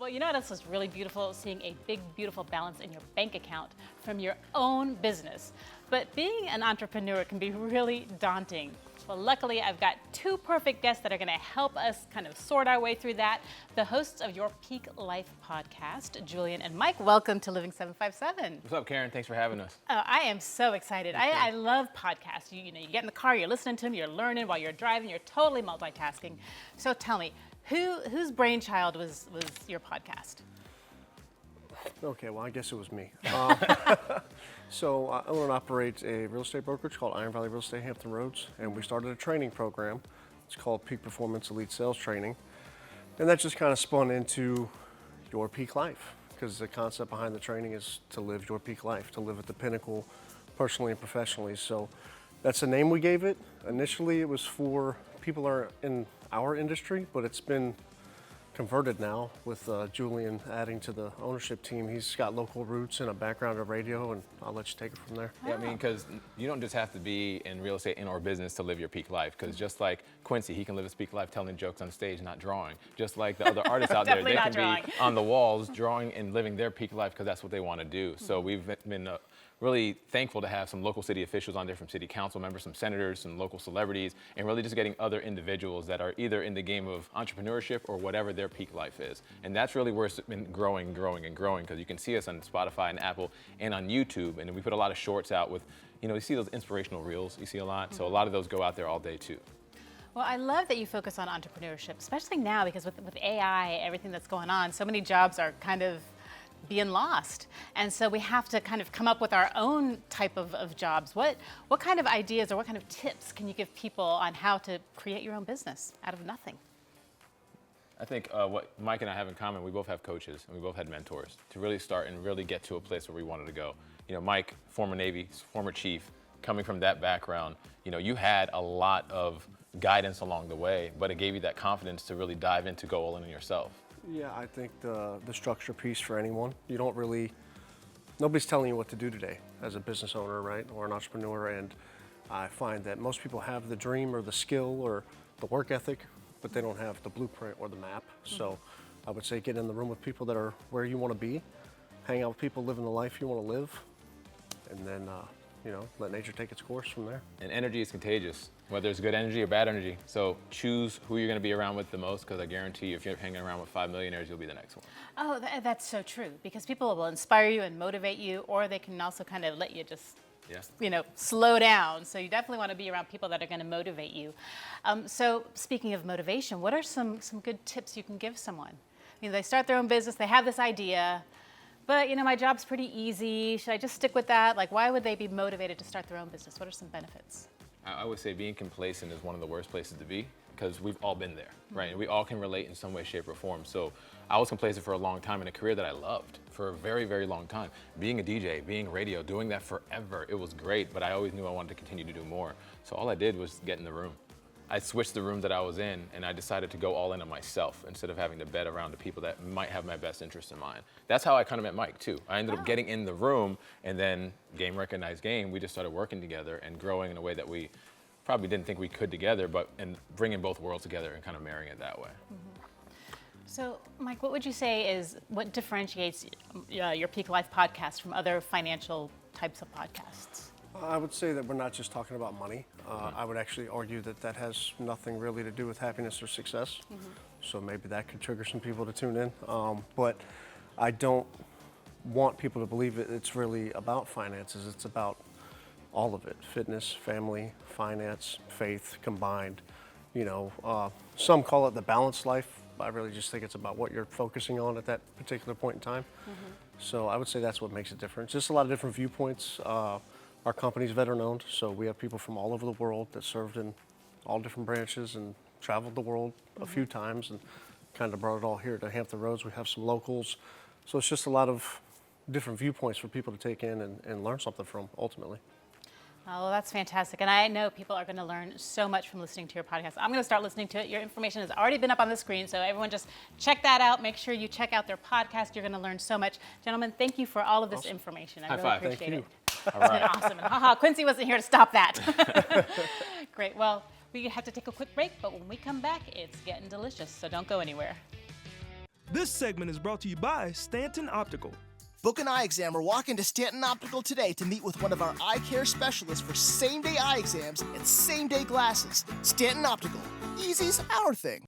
Well, you know what else is really beautiful? Seeing a big, beautiful balance in your bank account from your own business. But being an entrepreneur can be really daunting. Well, luckily, I've got two perfect guests that are going to help us kind of sort our way through that. The hosts of Your Peak Life podcast, Julian and Mike. Welcome to Living 757. What's up, Karen? Thanks for having us. I am so excited. I love podcasts. You know, you get in the car, you're listening to them, you're learning while you're driving, you're totally multitasking. So tell me, whose brainchild was your podcast? Okay, well, I guess it was me. So I own and operate a real estate brokerage called Iron Valley Real Estate Hampton Roads, and we started a training program. It's called Peak Performance Elite Sales Training, and that just kind of spun into Your Peak Life, because the concept behind the training is to live your peak life, to live at the pinnacle personally and professionally. So that's the name we gave it. Initially, it was for people that are in our industry, but it's been converted now with Julian adding to the ownership team. He's got local roots and a background of radio, and I'll let you take it from there. Yeah, I mean, because you don't just have to be in real estate or business to live your peak life, because just like Quincy, he can live his peak life telling jokes on stage, not drawing. Just like the other artists out there, they can be on the walls drawing and living their peak life because that's what they want to do. So we've been really thankful to have some local city officials on there, from city council members, some senators, some local celebrities, and really just getting other individuals that are either in the game of entrepreneurship or whatever their peak life is. And that's really where it's been growing, because you can see us on Spotify and Apple and on YouTube, and we put a lot of shorts out with, you see those inspirational reels, you see a lot, so a lot of those go out there all day too. Well, I love that you focus on entrepreneurship, especially now, because with AI, everything that's going on, so many jobs are kind of being lost. And so we have to kind of come up with our own type of jobs. What kind of ideas or what kind of tips can you give people on how to create your own business out of nothing? I think what Mike and I have in common, we both have coaches and we both had mentors to really start and really get to a place where we wanted to go. Mike, former Navy, former chief, coming from that background, you had a lot of guidance along the way, but it gave you that confidence to really dive into go all in on yourself. Yeah, I think the structure piece for anyone, nobody's telling you what to do today as a business owner, right, or an entrepreneur, and I find that most people have the dream or the skill or the work ethic, but they don't have the blueprint or the map. So I would say get in the room with people that are where you want to be, hang out with people living the life you want to live, and then let nature take its course from there. And energy is contagious, whether it's good energy or bad energy. So choose who you're going to be around with the most, because I guarantee you, if you're hanging around with 5 millionaires, you'll be the next one. Oh, that's so true, because people will inspire you and motivate you, or they can also kind of let you just slow down. So you definitely want to be around people that are going to motivate you. So speaking of motivation, what are some good tips you can give someone? They start their own business, they have this idea, but my job's pretty easy. Should I just stick with that? Like, why would they be motivated to start their own business? What are some benefits? I would say being complacent is one of the worst places to be, because we've all been there, right? And we all can relate in some way, shape, or form. So I was complacent for a long time in a career that I loved for a very, very long time. Being a DJ, being radio, doing that forever, it was great, but I always knew I wanted to continue to do more. So all I did was get in the room. I switched the room that I was in, and I decided to go all in on myself instead of having to bet around the people that might have my best interest in mind. That's how I kind of met Mike too. I ended up getting in the room, and then game recognized game, we just started working together and growing in a way that we probably didn't think we could together, and bringing both worlds together and kind of marrying it that way. So, Mike, what would you say is what differentiates your Peak Life podcast from other financial types of podcasts? I would say that we're not just talking about money. I would actually argue that has nothing really to do with happiness or success. So maybe that could trigger some people to tune in. But I don't want people to believe it's really about finances. It's about all of it: fitness, family, finance, faith combined. Some call it the balanced life. I really just think it's about what you're focusing on at that particular point in time. So I would say that's what makes it different. Just a lot of different viewpoints. Our company's veteran-owned, so we have people from all over the world that served in all different branches and traveled the world a few times and kind of brought it all here to Hampton Roads. We have some locals. So it's just a lot of different viewpoints for people to take in and learn something from, ultimately. Oh, well, that's fantastic. And I know people are going to learn so much from listening to your podcast. I'm going to start listening to it. Your information has already been up on the screen, so everyone just check that out. Make sure you check out their podcast. You're going to learn so much. Gentlemen, thank you for all of this information. I really appreciate it. It's been awesome. And haha, Quincy wasn't here to stop that. Great. Well, we have to take a quick break, but when we come back, it's getting delicious, so don't go anywhere. This segment is brought to you by Stanton Optical. Book an eye exam or walk into Stanton Optical today to meet with one of our eye care specialists for same-day eye exams and same-day glasses. Stanton Optical. Easy's our thing.